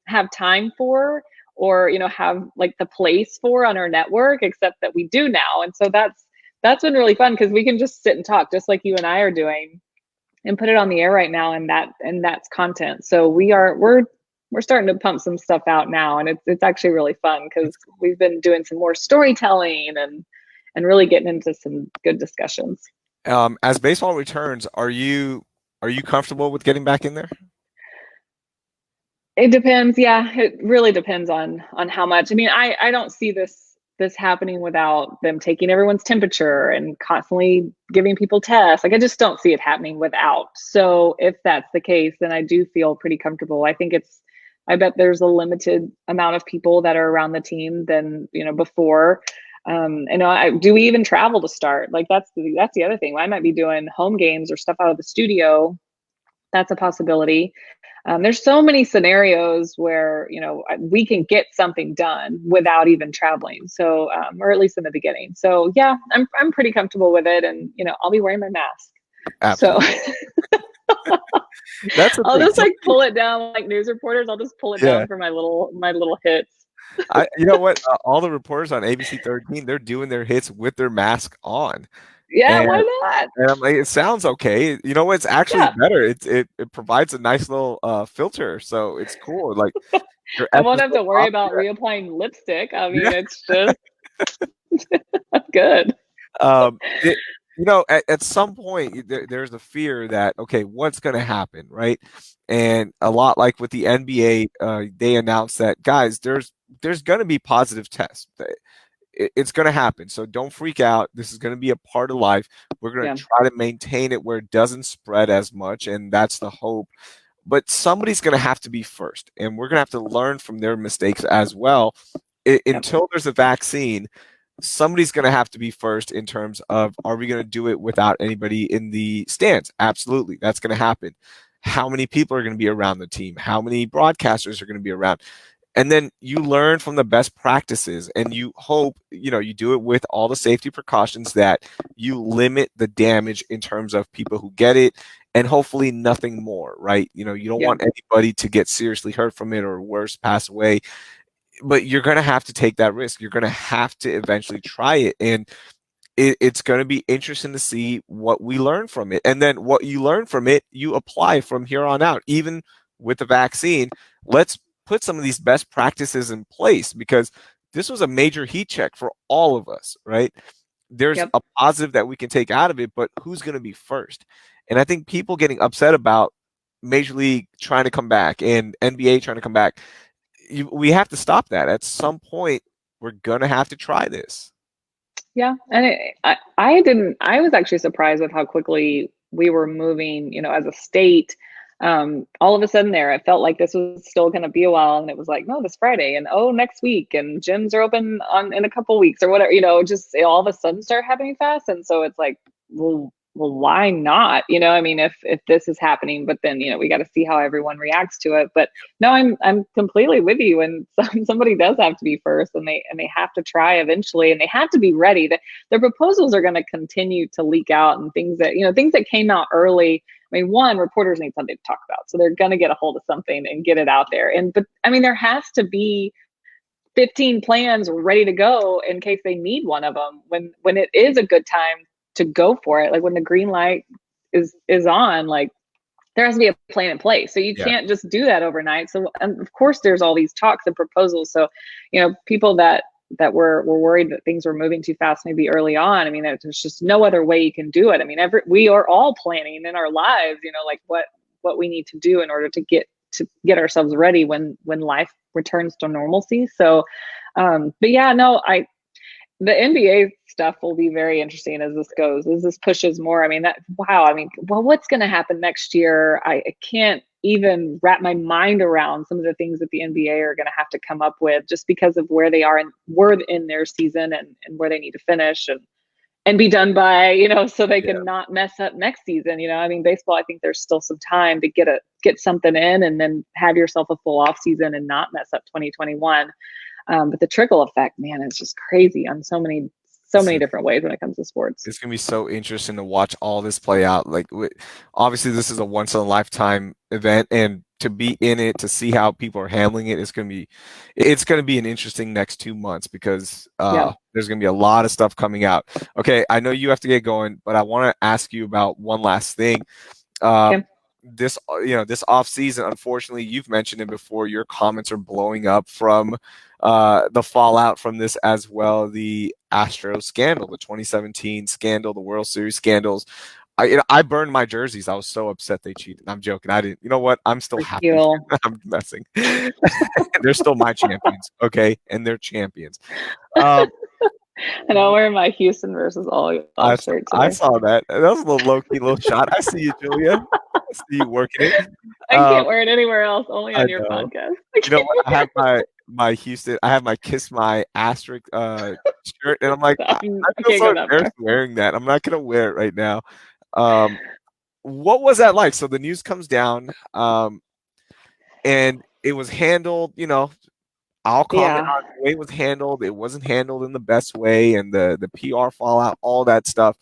have time for, or have like the place for on our network, except that we do now. And so that's been really fun, because we can just sit and talk just like you and I are doing and put it on the air right now, and that's content. So we're starting to pump some stuff out now, and it's actually really fun, because we've been doing some more storytelling and really getting into some good discussions. As baseball returns, are you comfortable with getting back in there? It depends. Yeah, it really depends on how much. I mean, I don't see this happening without them taking everyone's temperature and constantly giving people tests. Like, I just don't see it happening without. So if that's the case, then I do feel pretty comfortable. I bet there's a limited amount of people that are around the team than before. Do we even travel to start? Like, that's the other thing. I might be doing home games or stuff out of the studio. That's a possibility. There's so many scenarios where, we can get something done without even traveling. So, or at least in the beginning. So yeah, I'm pretty comfortable with it. And, I'll be wearing my mask. Absolutely. So I'll just like pull it down like news reporters. I'll just pull it down for my little hits. You know what? All the reporters on ABC 13, they're doing their hits with their mask on. Yeah, why not? And I'm like, it sounds okay. You know what's actually better? It provides a nice little filter, so it's cool. Like, I won't have to worry about reapplying lipstick. I mean, it's just good. At some point, there's a fear that, okay, what's going to happen, right? And a lot like with the NBA, they announced that, guys, there's going to be positive tests. It's going to happen. So don't freak out. This is going to be a part of life. We're going to try to maintain it where it doesn't spread as much. And that's the hope. But somebody's going to have to be first. And we're going to have to learn from their mistakes as well. Until there's a vaccine, somebody's going to have to be first in terms of, are we going to do it without anybody in the stands? Absolutely. That's going to happen. How many people are going to be around the team? How many broadcasters are going to be around? And then you learn from the best practices, and you hope, you do it with all the safety precautions, that you limit the damage in terms of people who get it, and hopefully nothing more, right? You don't Yeah. want anybody to get seriously hurt from it, or worse, pass away. But you're going to have to take that risk. You're going to have to eventually try it. And it's going to be interesting to see what we learn from it. And then what you learn from it, you apply from here on out. Even with the vaccine, let's put some of these best practices in place, because this was a major heat check for all of us, right? There's Yep. a positive that we can take out of it, but who's going to be first? And I think people getting upset about Major League trying to come back and NBA trying to come back, we have to stop that. At some point, we're going to have to try this. Yeah, and I was actually surprised with how quickly we were moving, as a state. All of a sudden there, it felt like this was still going to be a while, and it was like, no, this Friday, and oh, next week, and gyms are open in a couple weeks or whatever, just all of a sudden start happening fast. And so it's like, well, why not? I mean, if this is happening, but then, we got to see how everyone reacts to it. But no, I'm completely with you. And somebody does have to be first, and they have to try eventually, and they have to be ready. The proposals are going to continue to leak out, and things that came out early. I mean, one, reporters need something to talk about, so they're going to get a hold of something and get it out there. But I mean, there has to be 15 plans ready to go in case they need one of them when it is a good time to go for it. Like when the green light is on, like there has to be a plan in place. So you Yeah. can't just do that overnight. So of course there's all these talks and proposals. So, people that were worried that things were moving too fast maybe early on. I mean, there's just no other way you can do it. I mean, we are all planning in our lives, like what we need to do in order to get ourselves ready when life returns to normalcy. So, but yeah, no, the NBA stuff will be very interesting as this goes, as this pushes more. I mean, wow. I mean, well, what's going to happen next year? I can't even wrap my mind around some of the things that the NBA are going to have to come up with, just because of where they are and where in their season, and where they need to finish and be done by, so they Yeah. can not mess up next season. I mean, baseball, I think there's still some time to get something in, and then have yourself a full off season and not mess up 2021. But the trickle effect, man, is just crazy on so many different ways when it comes to sports. It's gonna be so interesting to watch all this play out. Like, obviously, this is a once in a lifetime event, and to be in it, to see how people are handling it, it's gonna be an interesting next 2 months, because Yeah. there's gonna be a lot of stuff coming out. Okay, I know you have to get going, but I want to ask you about one last thing. Um, Okay. this off season, unfortunately, you've mentioned it before. Your comments are blowing up from the fallout from this as well. The Astros scandal, the 2017 scandal, the World Series scandals. I burned my jerseys. I was so upset they cheated. I'm joking. I didn't. You know what? I'm still happy. Raheel. I'm messing. They're still my champions, okay, and they're champions. Um, And I'm wearing my Houston versus all I shirt I today. saw that. That was a little low key, little shot. I see you, Julia. I see you working it. I Um, can't wear it anywhere else, only I on your know. podcast. You know what? I have my Houston. I have my Kiss My Asterisk shirt, and I'm like, I I feel can't so go that far. embarrassed wearing that. I'm not gonna wear it right now. Um, what was that like? So the news comes down, and it was handled. I'll comment Yeah. on the way it was handled. It wasn't handled in the best way, and the PR fallout, all that stuff.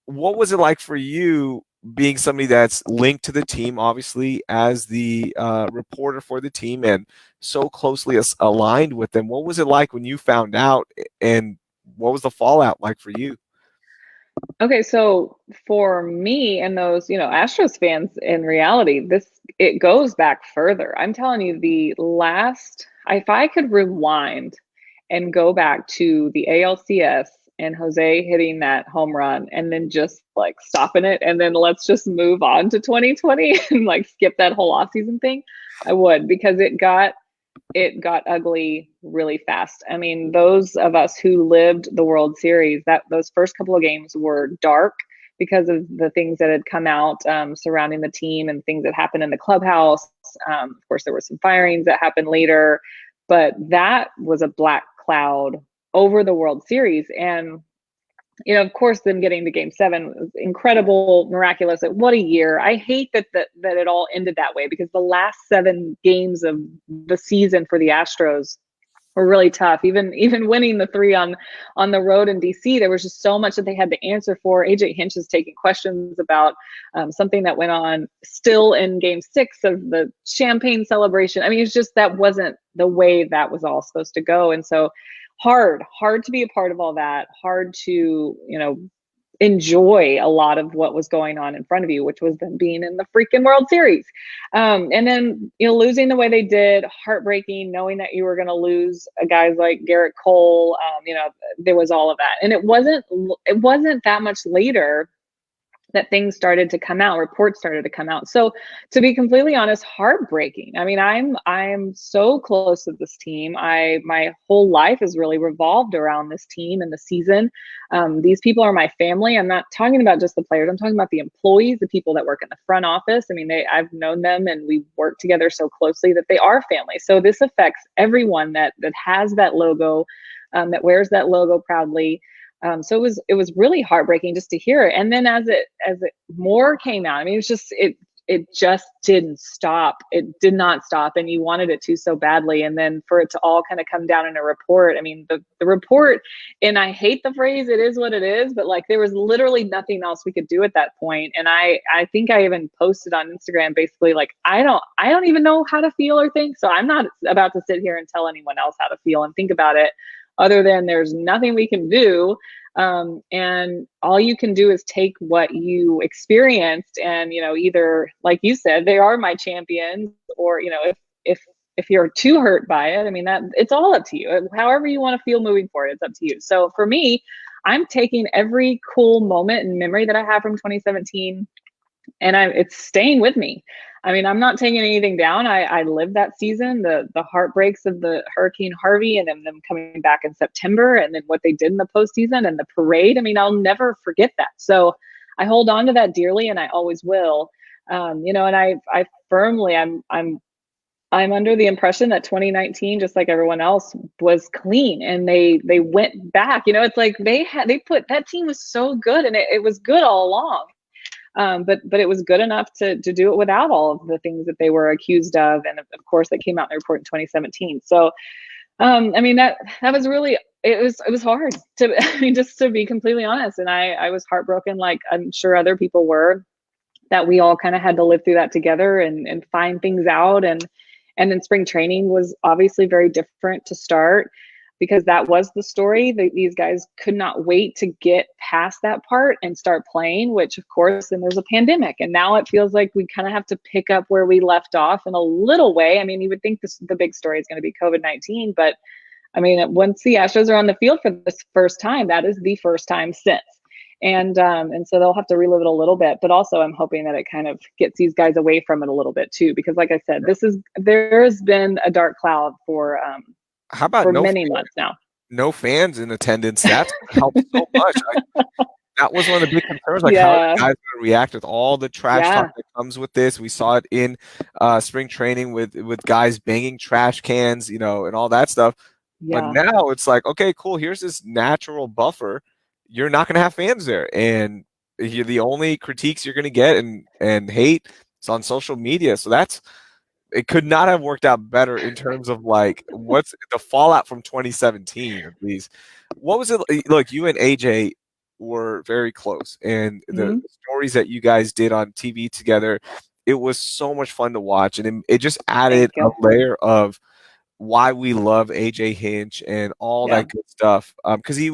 What was it like for you, being somebody that's linked to the team, obviously, as the reporter for the team, and so closely aligned with them? What was it like when you found out, and what was the fallout like for you? Okay, so for me and those, Astros fans, in reality, it goes back further. I'm telling you, if I could rewind and go back to the ALCS and Jose hitting that home run, and then just like stopping it, and then let's just move on to 2020 and like skip that whole offseason thing, I would, because it got ugly really fast. I mean, those of us who lived the World Series, that those first couple of games were dark because of the things that had come out surrounding the team and things that happened in the clubhouse. Of course, there were some firings that happened later, but that was a black cloud over the World Series. And of course, them getting to Game 7 was incredible, miraculous. Like, what a year! I hate that it all ended that way, because the last 7 games of the season for the Astros were really tough. Even winning the 3 on the road in DC, there was just so much that they had to answer for. AJ Hinch is taking questions about something that went on still in Game 6 of the champagne celebration. I mean, it's just, that wasn't the way that was all supposed to go. And so hard to be a part of all that, hard to enjoy a lot of what was going on in front of you, which was them being in the freaking World Series. And then, losing the way they did, heartbreaking, knowing that you were going to lose guys like Garrett Cole. There was all of that. And it wasn't that much later that things started to come out, reports started to come out. So, to be completely honest, heartbreaking. I mean, I'm so close to this team. My whole life has really revolved around this team and the season. These people are my family. I'm not talking about just the players. I'm talking about the employees, the people that work in the front office. I mean, I've known them, and we work together so closely that they are family. So this affects everyone that has that logo, that wears that logo proudly. So it was really heartbreaking just to hear it. And then as it more came out, I mean, it just didn't stop. It did not stop, and you wanted it to so badly. And then for it to all kind of come down in a report. I mean, the report, and I hate the phrase, it is what it is, but like, there was literally nothing else we could do at that point. And I think I even posted on Instagram basically like, I don't even know how to feel or think. So I'm not about to sit here and tell anyone else how to feel and think about it, other than there's nothing we can do. And all you can do is take what you experienced, and either, like you said, they are my champions, or if you're too hurt by it, I mean, that it's all up to you. However you want to feel moving forward, it's up to you. So for me, I'm taking every cool moment and memory that I have from 2017, and it's staying with me. I mean, I'm not taking anything down. I lived that season, the heartbreaks of the Hurricane Harvey, and then them coming back in September, and then what they did in the postseason and the parade. I mean, I'll never forget that. So I hold on to that dearly, and I always will. And I firmly, I'm under the impression that 2019, just like everyone else, was clean, and they went back. It's like they put, that team was so good, and it was good all along. But it was good enough to do it without all of the things that they were accused of, and of course that came out in the report in 2017. So I mean, that was really, it was hard to, I mean, just to be completely honest, and I was heartbroken, like I'm sure other people were, that we all kind of had to live through that together and find things out. And then spring training was obviously very different to start, because that was the story. These guys could not wait to get past that part and start playing, which of course, then there's a pandemic. And now it feels like we kind of have to pick up where we left off in a little way. I mean, you would think the big story is going to be COVID-19, but I mean, once the Astros are on the field for this first time, that is the first time since. And so they'll have to relive it a little bit, but also I'm hoping that it kind of gets these guys away from it a little bit too, because like I said, there has been a dark cloud for How about for many months now. No fans in attendance? That's helped so much. That was one of the big concerns, like how Yeah. the guys going to react with all the trash Yeah. talk that comes with this. We saw it in spring training with guys banging trash cans, and all that stuff. But Yeah. now it's like, okay, cool. Here's this natural buffer. You're not going to have fans there, and the only critiques you're going to get and hate is on social media. So it could not have worked out better in terms of like what's the fallout from 2017 of these. What was it? Look, you and AJ were very close, and the stories that you guys did on TV together, it was so much fun to watch, and it just added a layer of why we love AJ Hinch and all that good stuff. Because he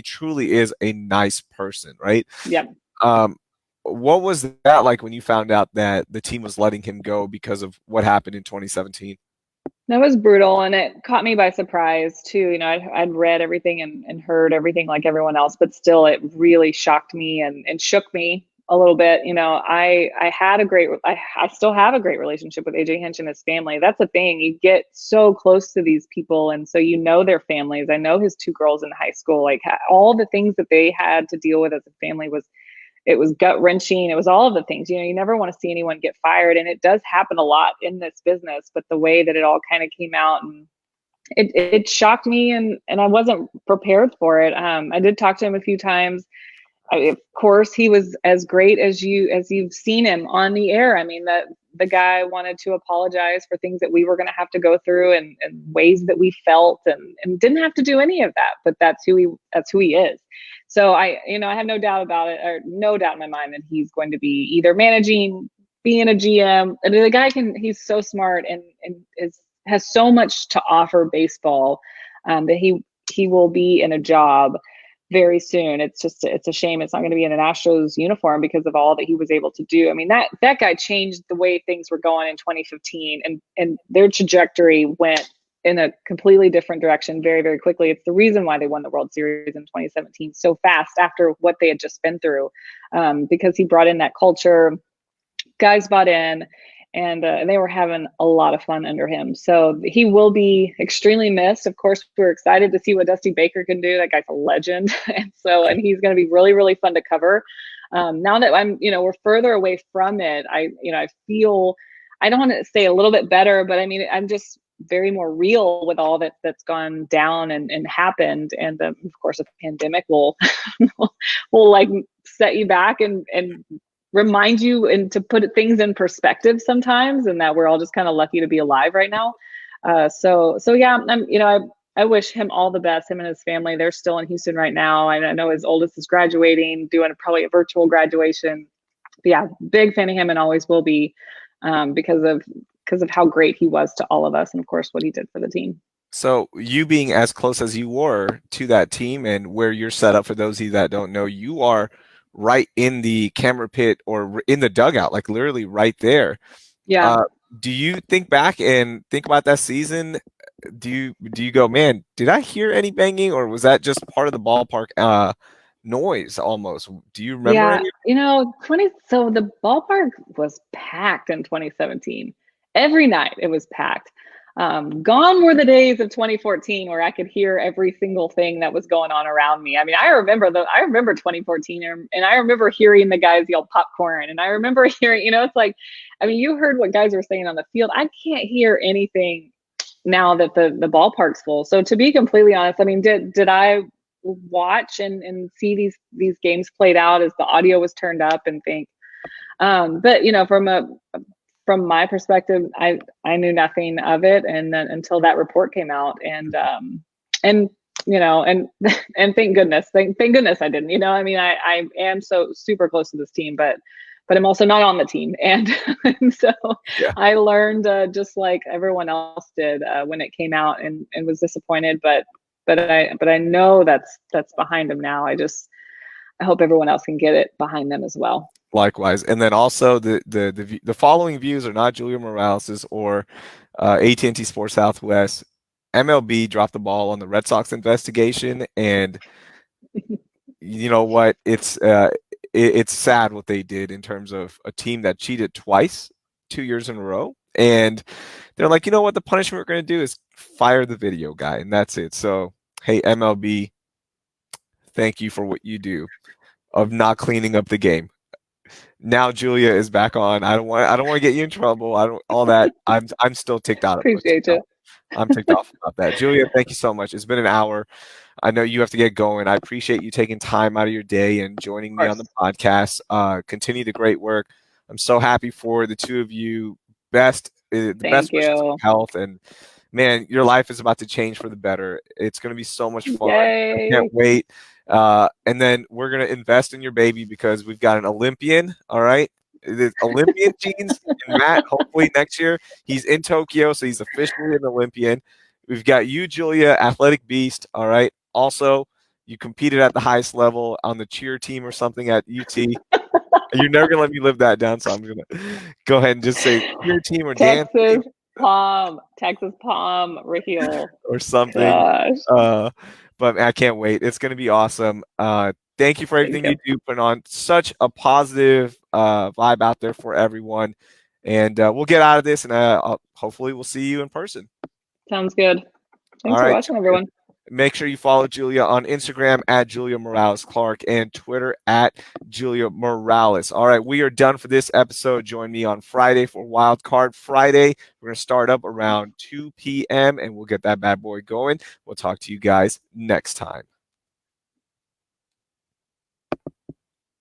truly is a nice person, right? Yeah. What was that like when you found out that the team was letting him go because of what happened in 2017? That was brutal, and it caught me by surprise too. I'd read everything and heard everything like everyone else, but still it really shocked me and shook me a little bit. I still have a great relationship with AJ Hinch and his family. That's the thing. You get so close to these people, and so their families. I know his 2 girls in high school, like all the things that they had to deal with as a family was gut wrenching. It was all of the things. You never want to see anyone get fired, and it does happen a lot in this business. But the way that it all kind of came out, and it shocked me, and I wasn't prepared for it. I did talk to him a few times. Of course, he was as great as you've seen him on the air. I mean, the guy wanted to apologize for things that we were going to have to go through, and ways that we felt, and didn't have to do any of that. But that's who he is. So I have no doubt about it, or no doubt in my mind that he's going to be either managing, being a GM. And the guy he's so smart, and has so much to offer baseball, that he will be in a job very soon. It's a shame it's not going to be in an Astros uniform because of all that he was able to do. I mean, that guy changed the way things were going in 2015, and their trajectory went in a completely different direction very, very quickly. It's the reason why they won the World Series in 2017 so fast after what they had just been through, because he brought in that culture. Guys bought in, and they were having a lot of fun under him. So he will be extremely missed. Of course, we're excited to see what Dusty Baker can do. That guy's a legend. And he's going to be really, really fun to cover. Now that we're further away from it, I feel, I don't want to say a little bit better, but I mean, I'm just very more real with all that's gone down and happened. And of course, a pandemic will will like set you back and remind you, and to put things in perspective sometimes, and that we're all just kind of lucky to be alive right now. So yeah, I wish him all the best, him and his family. They're still in Houston right now. I know his oldest is graduating, doing probably a virtual graduation. But yeah, big fan of him and always will be, because of how great he was to all of us, and of course what he did for the team. So you being as close as you were to that team, and where you're set up, for those of you that don't know, you are right in the camera pit, or in the dugout, like literally right there. Yeah. Do you think back and think about that season? Do you go, man, did I hear any banging, or was that just part of the ballpark noise almost? Do you remember Yeah, any? so the ballpark was packed in 2017. Every night it was packed. Gone were the days of 2014 where I could hear every single thing that was going on around me. I mean, I remember 2014, and I remember hearing the guys yell popcorn, and I remember hearing, it's like, I mean, you heard what guys were saying on the field. I can't hear anything now that the ballpark's full. So to be completely honest, I mean, did I watch and see these games played out as the audio was turned up and think, but from my perspective, I knew nothing of it, and then until that report came out, and and and thank goodness I didn't. I mean, I am so super close to this team, but I'm also not on the team, and, and so Yeah. I learned, just like everyone else did, when it came out, and was disappointed, but I know that's behind them now. I hope everyone else can get it behind them as well. Likewise, and then also the following views are not Julia Morales's or AT&T Sports Southwest. MLB dropped the ball on the Red Sox investigation, and you know what? It's sad what they did in terms of a team that cheated twice, 2 years in a row, and they're like, you know what? The punishment we're going to do is fire the video guy, and that's it. So, hey, MLB, thank you for what you do of not cleaning up the game. Now Julia is back on. I don't want to get you in trouble. I don't all that. I'm still ticked out. Appreciate you. I'm ticked off about that. Julia, thank you so much. It's been an hour. I know you have to get going. I appreciate you taking time out of your day and joining me on the podcast. Continue the great work. I'm so happy for the two of you. Best Thank wishes you. of health, and man, your life is about to change for the better. It's going to be so much fun. Yay. I can't wait. And then we're going to invest in your baby because we've got an Olympian. All right. The Olympian genes in Matt. Hopefully next year he's in Tokyo, so he's officially an Olympian. We've got you, Julia, athletic beast. All right. Also, you competed at the highest level on the cheer team or something at UT. You're never going to let me live that down, so I'm going to go ahead and just say cheer team or dance team. Texas Palm, Raheel. Or something. Gosh. But I can't wait. It's going to be awesome. Thank you for everything you do, putting on such a positive vibe out there for everyone. And we'll get out of this, and hopefully we'll see you in person. Sounds good. Thanks for watching, everyone. Make sure you follow Julia on Instagram at Julia Morales Clark and Twitter at Julia Morales. All right, we are done for this episode. Join me on Friday for Wild Card Friday. We're going to start up around 2 p.m. and we'll get that bad boy going. We'll talk to you guys next time.